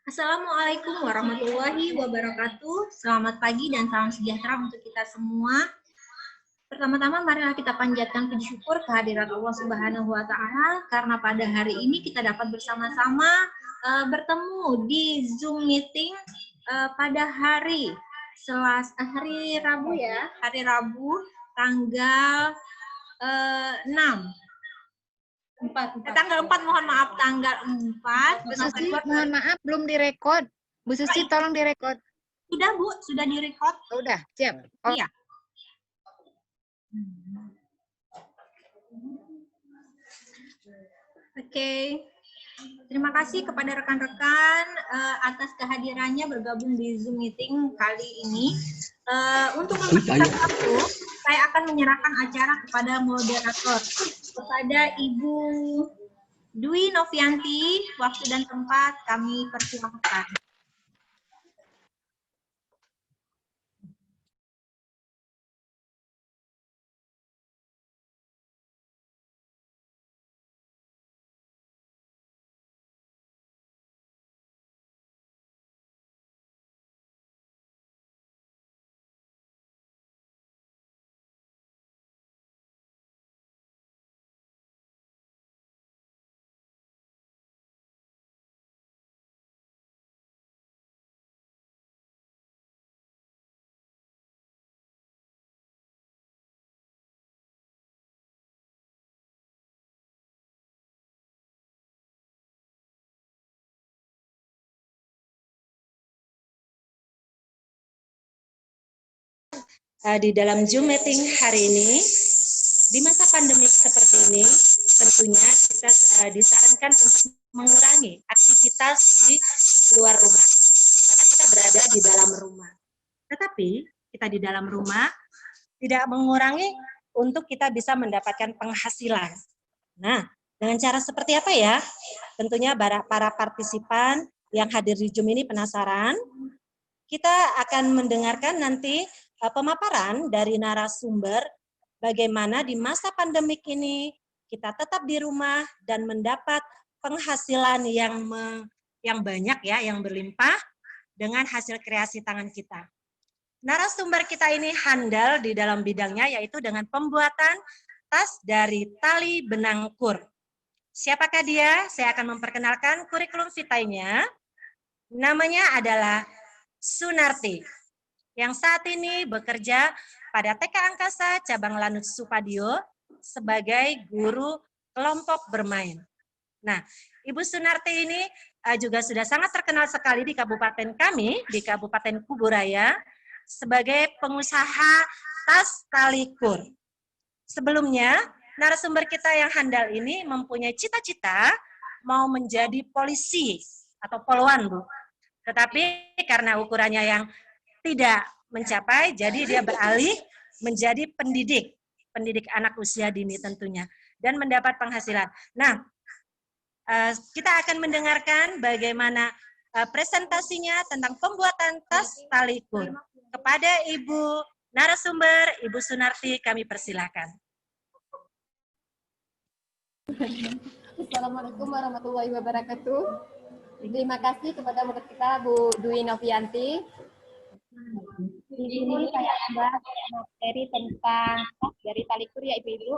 Assalamualaikum warahmatullahi wabarakatuh. Selamat pagi dan salam sejahtera untuk kita semua. Pertama-tama marilah kita panjatkan puji syukur kehadirat Allah Subhanahu wa taala karena pada hari ini kita dapat bersama-sama bertemu di Zoom meeting pada hari Rabu ya, hari Rabu tanggal 6. Tanggal 4, mohon maaf, tanggal 4. Bu Susi, mohon maaf, belum direkod. Bu Susi, tolong direkod. Sudah, Bu, sudah direkod. Oh, udah, siap. Oh. Iya. Oke. Terima kasih kepada rekan-rekan atas kehadirannya bergabung di Zoom meeting kali ini. Untuk mempercepat waktu, saya akan menyerahkan acara kepada moderator, kepada Ibu Dwi Novianti. Waktu dan tempat kami persilahkan. Di dalam Zoom meeting hari ini, di masa pandemik seperti ini, tentunya kita disarankan untuk mengurangi aktivitas di luar rumah. Maka kita berada di dalam rumah. Tetapi kita di dalam rumah tidak mengurangi untuk kita bisa mendapatkan penghasilan. Nah, dengan cara seperti apa ya? Tentunya para partisipan yang hadir di Zoom ini penasaran. Kita akan mendengarkan nanti pemaparan dari narasumber bagaimana di masa pandemik ini kita tetap di rumah dan mendapat penghasilan yang banyak ya, yang berlimpah dengan hasil kreasi tangan kita. Narasumber kita ini handal di dalam bidangnya, yaitu dengan pembuatan tas dari tali benang kur. Siapakah dia? Saya akan memperkenalkan kurikulum vitae-nya. Namanya adalah Sunarti, yang saat ini bekerja pada TK Angkasa Cabang Lanut Supadio sebagai guru kelompok bermain. Nah, Ibu Sunarti ini juga sudah sangat terkenal sekali di kabupaten kami, di Kabupaten Kuburaya, sebagai pengusaha tas tali kur. Sebelumnya, narasumber kita yang handal ini mempunyai cita-cita mau menjadi polisi atau poluan, Bu. Tetapi karena ukurannya yang tidak mencapai, jadi dia beralih menjadi pendidik anak usia dini tentunya, dan mendapat penghasilan. Nah, kita akan mendengarkan bagaimana presentasinya tentang pembuatan tas tali kur. Kepada Ibu narasumber, Ibu Sunarti, kami persilahkan. Assalamualaikum warahmatullahi wabarakatuh. Terima kasih kepada murid kita Bu Dwi Novianti. Di sini saya akan bahas materi tentang tas dari tali kur ya Ibu-Ibu.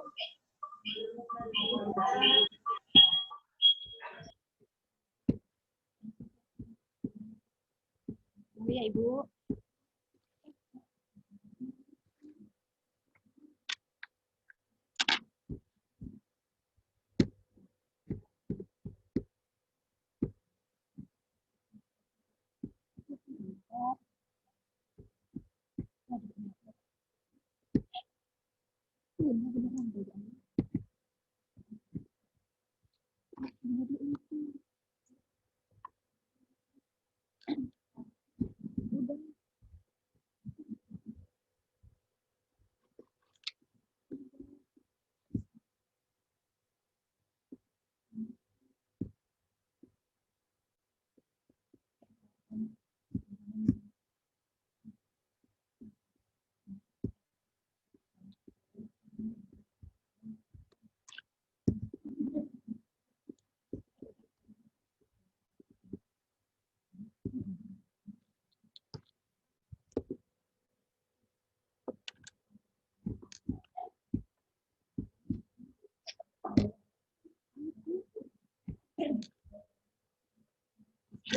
Tunggu ya Ibu.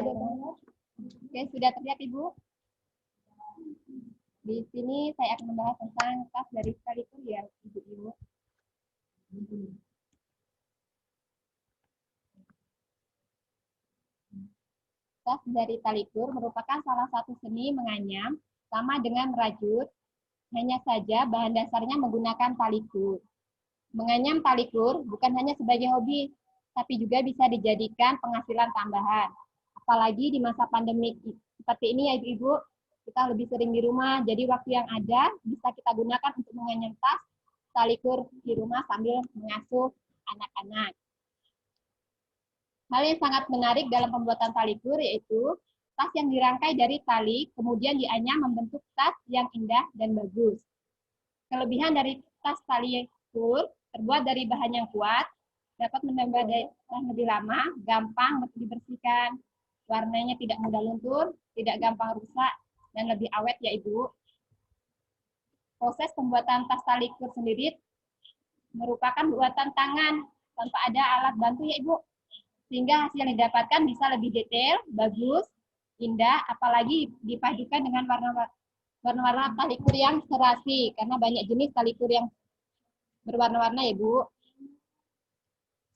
Oke, sudah terlihat Ibu? Di sini saya akan membahas tentang tas dari talikur ya, Ibu-Ibu. Tas dari talikur merupakan salah satu seni menganyam, sama dengan merajut, hanya saja bahan dasarnya menggunakan talikur. Menganyam talikur bukan hanya sebagai hobi, tapi juga bisa dijadikan penghasilan tambahan. Apalagi di masa pandemik seperti ini ya Ibu, kita lebih sering di rumah, jadi waktu yang ada bisa kita gunakan untuk menganyam tas talikur di rumah sambil mengasuh anak-anak. Hal yang sangat menarik dalam pembuatan talikur yaitu tas yang dirangkai dari tali, kemudian dianyam membentuk tas yang indah dan bagus. Kelebihan dari tas talikur terbuat dari bahan yang kuat, dapat menambah daya tahan lebih lama, gampang dibersihkan, warnanya tidak mudah luntur, tidak gampang rusak, dan lebih awet ya Ibu. Proses pembuatan tas talikur sendiri merupakan buatan tangan, tanpa ada alat bantu ya Ibu. Sehingga hasil yang didapatkan bisa lebih detail, bagus, indah, apalagi dipadukan dengan warna-warna talikur yang serasi, karena banyak jenis talikur yang berwarna-warna ya Bu.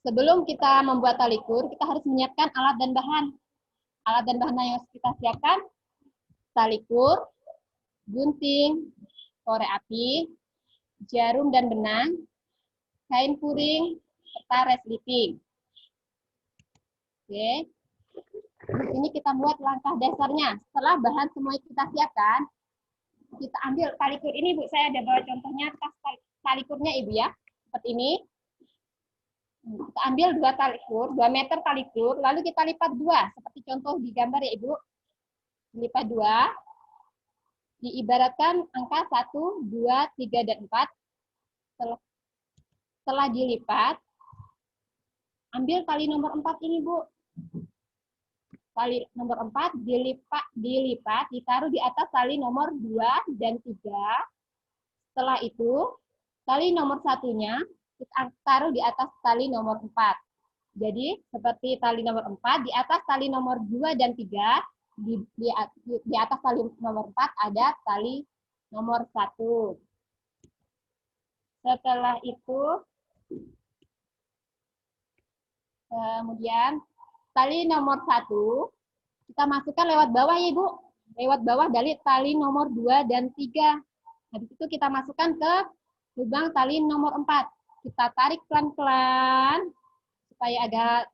Sebelum kita membuat talikur, kita harus menyiapkan alat dan bahan. Alat dan bahan yang harus kita siapkan, talikur, gunting, korek api, jarum dan benang, kain puring, serta resleting. Oke. Di sini kita buat langkah dasarnya. Setelah bahan semua kita siapkan, kita ambil talikur ini Bu, saya ada bawa contohnya tas talikurnya Ibu ya, seperti ini. Kita ambil 2 talikur, 2 meter talikur, lalu kita lipat 2, seperti contoh di gambar ya Ibu. Lipat 2, diibaratkan angka 1, 2, 3, dan 4. Setelah dilipat, ambil tali nomor 4 ini Bu. Tali nomor 4 dilipat, ditaruh di atas tali nomor 2 dan 3. Setelah itu, tali nomor 1-nya kita taruh di atas tali nomor 4. Jadi, seperti tali nomor 4, di atas tali nomor 2 dan 3, di atas tali nomor 4 ada tali nomor 1. Setelah itu, kemudian tali nomor 1 kita masukkan lewat bawah ya Ibu. Lewat bawah dari tali nomor 2 dan 3. Habis itu kita masukkan ke lubang tali nomor 4. Kita tarik pelan-pelan supaya agak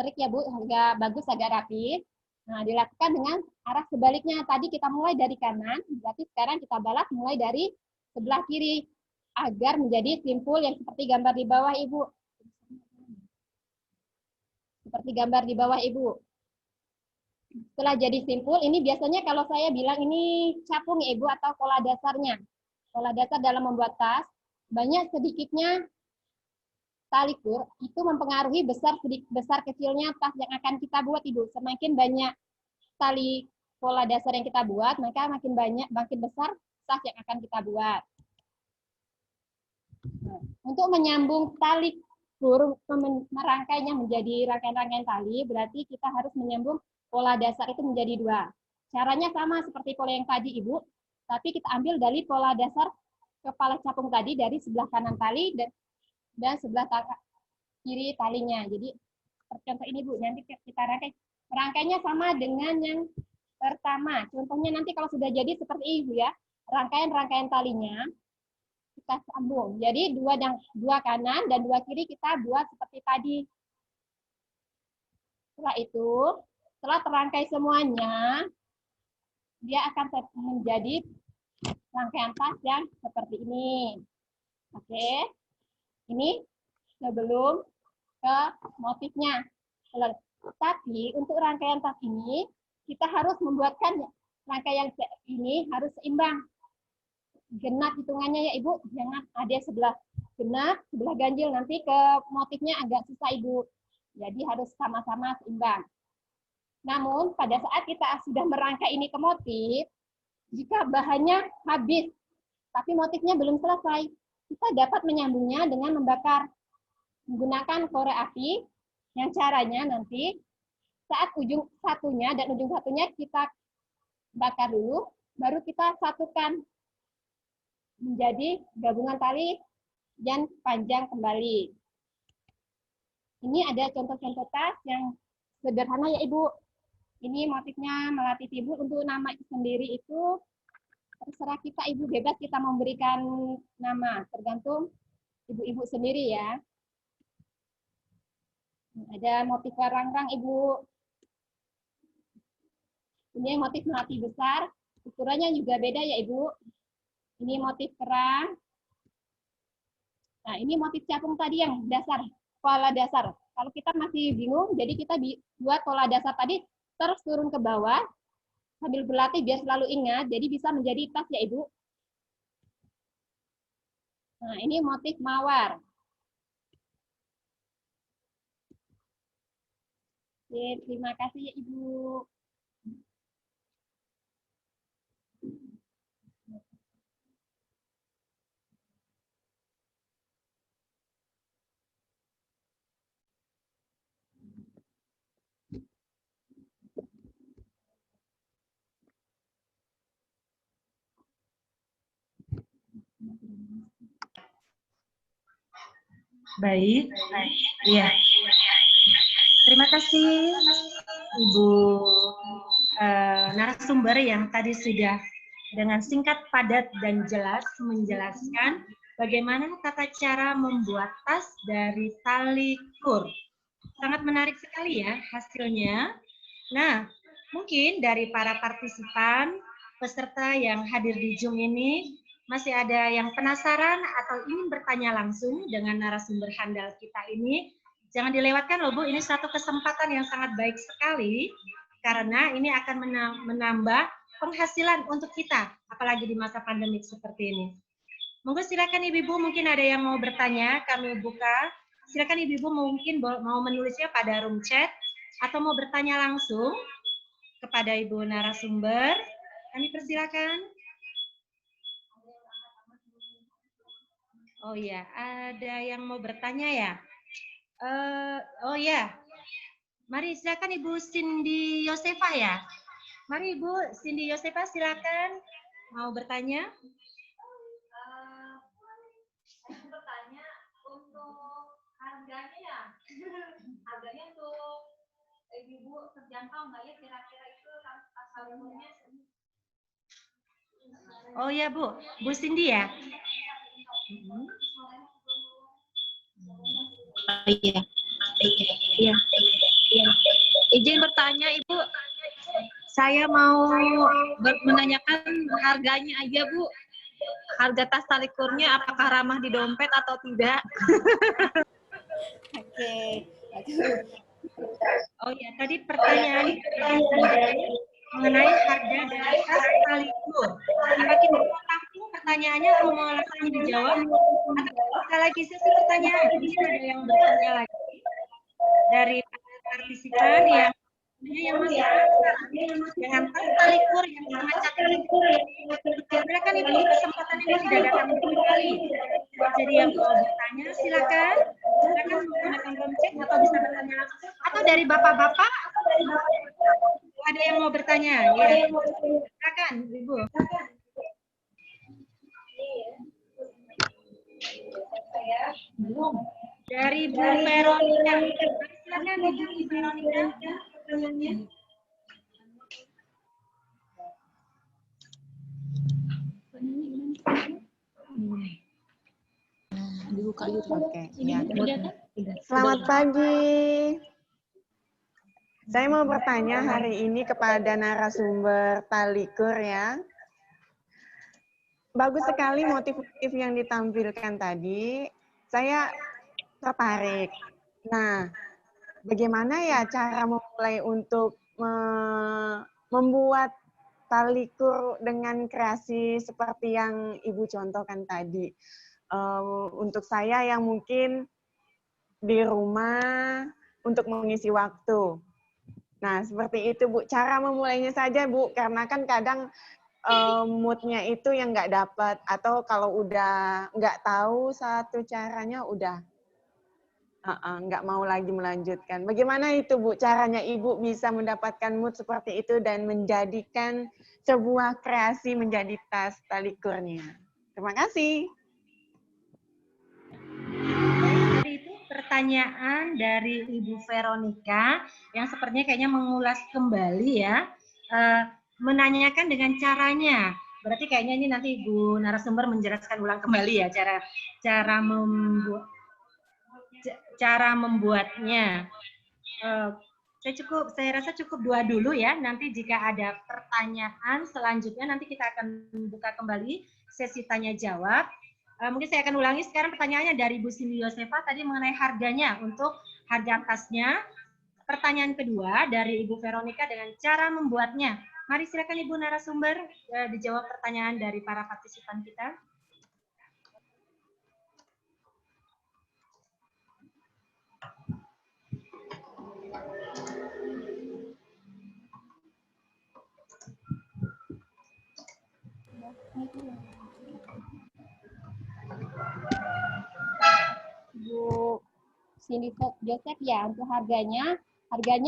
terik ya Bu, agak bagus, agak rapi. Nah, dilakukan dengan arah sebaliknya. Tadi kita mulai dari kanan, berarti sekarang kita balas mulai dari sebelah kiri agar menjadi simpul yang seperti gambar di bawah Ibu. Seperti gambar di bawah Ibu. Setelah jadi simpul, ini biasanya kalau saya bilang ini capung ya Ibu atau pola dasarnya. Pola dasar dalam membuat tas, banyak sedikitnya talikur itu mempengaruhi besar kecilnya tas yang akan kita buat Ibu. Semakin banyak tali pola dasar yang kita buat, maka makin besar tas yang akan kita buat. Nah, untuk menyambung talikur, merangkainya menjadi rangkaian-rangkaian tali, berarti kita harus menyambung pola dasar itu menjadi 2. Caranya sama seperti pola yang tadi Ibu, tapi kita ambil dari pola dasar kepala capung tadi dari sebelah kanan tali dan sebelah kiri talinya. Jadi seperti contoh ini Bu, nanti kita rangkai. Rangkainya sama dengan yang pertama. Contohnya nanti kalau sudah jadi seperti Ibu ya, rangkaian-rangkaian talinya kita sambung. Jadi 2 kanan dan 2 kiri kita buat seperti tadi. Setelah itu, setelah terangkai semuanya, dia akan menjadi rangkaian tas yang seperti ini. Oke. Ini sebelum ke motifnya. Tapi untuk rangkaian tas ini, kita harus membuatkan rangkaian ini harus seimbang. Genap hitungannya ya Ibu, jangan ada sebelah genap, sebelah ganjil, nanti ke motifnya agak susah Ibu. Jadi harus sama-sama seimbang. Namun pada saat kita sudah merangkai ini ke motif, jika bahannya habis, tapi motifnya belum selesai, kita dapat menyambungnya dengan membakar menggunakan korek api, yang caranya nanti saat ujung satunya dan ujung satunya kita bakar dulu, baru kita satukan menjadi gabungan tali dan panjang kembali. Ini ada contoh-contoh tas yang sederhana ya Ibu. Ini motifnya melatih Ibu untuk nama sendiri itu terserah kita Ibu, bebas kita memberikan nama, tergantung ibu-ibu sendiri ya. Ada motif rangrang Ibu. Ini motif melati besar, ukurannya juga beda ya Ibu. Ini motif kerang. Nah, ini motif capung tadi yang dasar, pola dasar. Kalau kita masih bingung, jadi kita buat pola dasar tadi terus turun ke bawah, sambil berlatih biar selalu ingat, jadi bisa menjadi tas ya Ibu. Nah, ini motif mawar. Oke, terima kasih ya Ibu. Baik, iya. Terima kasih Ibu narasumber yang tadi sudah dengan singkat, padat, dan jelas menjelaskan bagaimana tata cara membuat tas dari tali kur. Sangat menarik sekali ya hasilnya. Nah, mungkin dari para partisipan, peserta yang hadir di Zoom ini, masih ada yang penasaran atau ingin bertanya langsung dengan narasumber handal kita ini, jangan dilewatkan loh Bu, ini suatu kesempatan yang sangat baik sekali, karena ini akan menambah penghasilan untuk kita, apalagi di masa pandemik seperti ini. Monggo silakan Ibu-ibu, mungkin ada yang mau bertanya, kami buka. Silakan Ibu-ibu mungkin mau menulisnya pada room chat, atau mau bertanya langsung kepada Ibu narasumber. Kami persilakan. Oh ya, ada yang mau bertanya ya? Oh ya, mari silakan Ibu Cindy Yosefa ya. Mari Ibu Cindy Yosefa silakan mau bertanya. Bertanya untuk harganya ya, harganya untuk ibu terjangkau nggak ya kira-kira itu asal umumnya? Oh ya Bu Cindy ya. Iya. Iya. Izin bertanya Ibu, saya mau menanyakan harganya aja Bu. Harga tas tali kurnya apakah ramah di dompet atau tidak? Oke. Oh ya, tadi pertanyaan mengenai harga dari tas tali kur. Apa kita mau tampung pertanyaannya atau mau langsung dijawab? Atau kita lagi sesi pertanyaan? Ini ada yang bertanya lagi dari partisipan yang masih dengan tas tali kur yang semacam ini. Silakan Ibu, kesempatan ini tidak datang kembali. Jadi yang mau bertanya silakan menggunakan room chat atau bisa bertanya langsung, atau dari bapak-bapak ada yang mau bertanya. Ya, silakan Ibu. Dari Bu Veronica. Silakan Ibu Veronica. Dibuka dulu. Oke, ya. Selamat pagi. Saya mau bertanya hari ini kepada narasumber Talikur ya. Bagus sekali motif-motif yang ditampilkan tadi. Saya tertarik. Nah, bagaimana ya cara memulai untuk membuat Talikur dengan kreasi seperti yang Ibu contohkan tadi? Untuk saya yang mungkin di rumah untuk mengisi waktu. Nah, seperti itu Bu. Cara memulainya saja Bu, karena kan kadang mood-nya itu yang nggak dapat, atau kalau udah nggak tahu satu caranya udah nggak mau lagi melanjutkan. Bagaimana itu Bu, caranya Ibu bisa mendapatkan mood seperti itu dan menjadikan sebuah kreasi menjadi tas tali kurnya? Terima kasih. Jadi itu pertanyaan dari Ibu Veronica yang sepertinya kayaknya mengulas kembali ya, menanyakan dengan caranya. Berarti kayaknya ini nanti Ibu narasumber menjelaskan ulang kembali ya cara membuatnya. Saya rasa cukup 2 dulu ya. Nanti jika ada pertanyaan selanjutnya nanti kita akan buka kembali sesi tanya jawab. Mungkin saya akan ulangi sekarang pertanyaannya dari Bu Cindy Yosefa tadi mengenai harganya untuk harga tasnya. Pertanyaan kedua dari Ibu Veronica dengan cara membuatnya. Mari silakan Ibu narasumber dijawab pertanyaan dari para partisipan kita. Bu Cindy Joseph ya, untuk harganya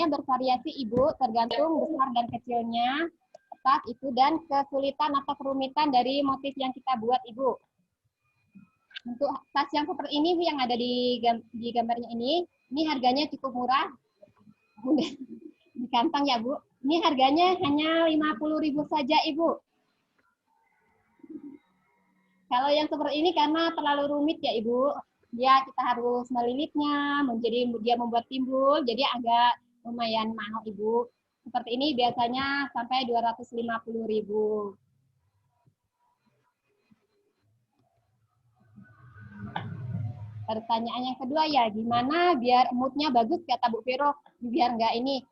bervariasi Ibu, tergantung besar dan kecilnya tas itu dan kesulitan atau kerumitan dari motif yang kita buat Ibu. Untuk tas yang seperti ini yang ada di gambarnya ini harganya cukup murah. Di kantong ya Bu. Ini harganya hanya 50.000 saja Ibu. Kalau yang seperti ini karena terlalu rumit ya Ibu. Ya kita harus melilitnya, dia membuat timbul, jadi agak lumayan mahal Ibu. Seperti ini biasanya sampai 250.000. Pertanyaan yang kedua ya, gimana biar moodnya bagus kata Bu Vero, biar nggak ini.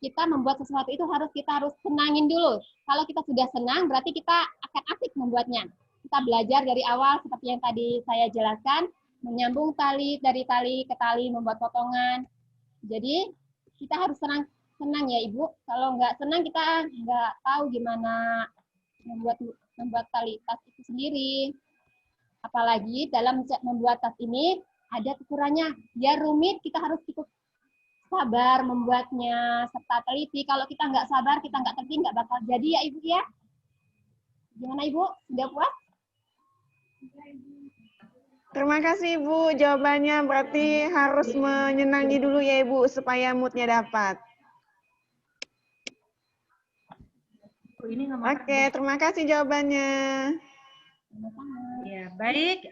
Kita membuat sesuatu itu kita harus senangin dulu. Kalau kita sudah senang, berarti kita akan asik membuatnya. Kita belajar dari awal seperti yang tadi saya jelaskan, menyambung tali dari tali ke tali, membuat potongan. Jadi kita harus senang ya Ibu. Kalau nggak senang kita nggak tahu gimana membuat tali tas itu sendiri. Apalagi dalam membuat tas ini ada kekurangannya. Biar rumit kita harus cukup sabar membuatnya serta teliti. Kalau kita nggak sabar, kita nggak teliti, nggak bakal jadi ya Ibu ya. Gimana Ibu? Sudah puas? Terima kasih Ibu, jawabannya berarti harus menyenangi dulu ya Ibu supaya moodnya dapat. Oke, terima kasih jawabannya. Ya, baik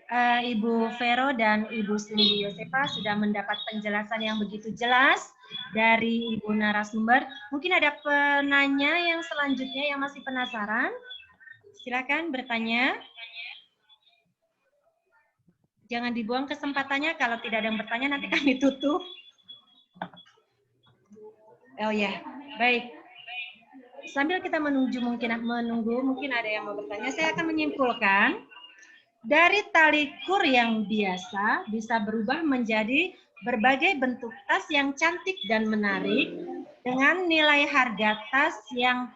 Ibu Vero dan Ibu Cindy Yosefa sudah mendapat penjelasan yang begitu jelas dari Ibu narasumber. Mungkin ada penanya yang selanjutnya yang masih penasaran? Silakan bertanya. Jangan dibuang kesempatannya, kalau tidak ada yang bertanya nanti kami tutup. Oh ya, baik. Sambil kita menunggu mungkin ada yang mau bertanya, saya akan menyimpulkan dari tali kur yang biasa bisa berubah menjadi berbagai bentuk tas yang cantik dan menarik dengan nilai harga tas yang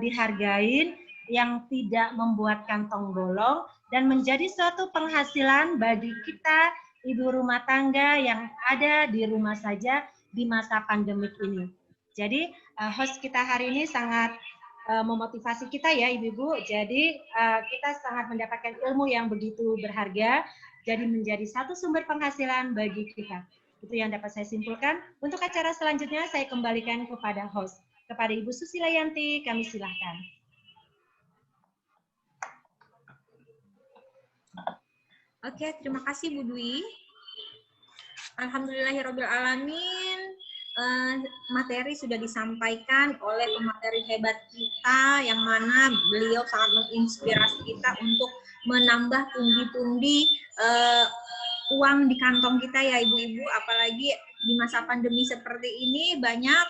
dihargain, yang tidak membuat kantong bolong, dan menjadi suatu penghasilan bagi kita ibu rumah tangga yang ada di rumah saja di masa pandemik ini. Jadi host kita hari ini sangat memotivasi kita ya ibu-ibu. Jadi kita sangat mendapatkan ilmu yang begitu berharga, jadi menjadi satu sumber penghasilan bagi kita. Itu yang dapat saya simpulkan. Untuk acara selanjutnya saya kembalikan kepada host. Kepada Ibu Susilayanti, kami silahkan. Oke, terima kasih Bu Dwi. Alhamdulillahirrabbilalamin, materi sudah disampaikan oleh pemateri hebat kita, yang mana beliau sangat menginspirasi kita untuk menambah pundi-pundi uang di kantong kita ya ibu-ibu, apalagi di masa pandemi seperti ini banyak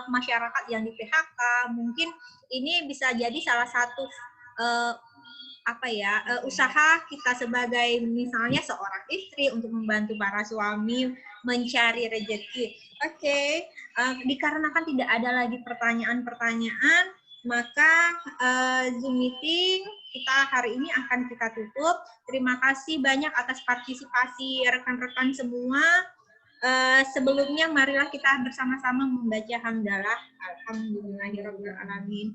masyarakat yang di PHK. Mungkin ini bisa jadi salah satu usaha kita sebagai misalnya seorang istri untuk membantu para suami mencari rezeki. Oke, dikarenakan tidak ada lagi pertanyaan-pertanyaan, maka Zoom meeting kita hari ini akan kita tutup. Terima kasih banyak atas partisipasi rekan-rekan semua. Sebelumnya marilah kita bersama-sama membaca hamdalah. Alhamdulillahirrahmanirrahim.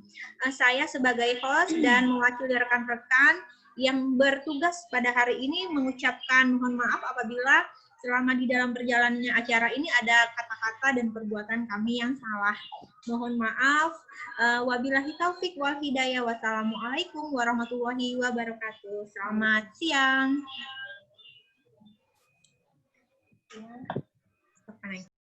Saya sebagai host dan mewakili rekan-rekan yang bertugas pada hari ini mengucapkan mohon maaf apabila selama di dalam perjalanannya acara ini ada kata-kata dan perbuatan kami yang salah. Mohon maaf. Wabillahi taufik wal hidayah. Wassalamualaikum warahmatullahi wabarakatuh. Selamat siang.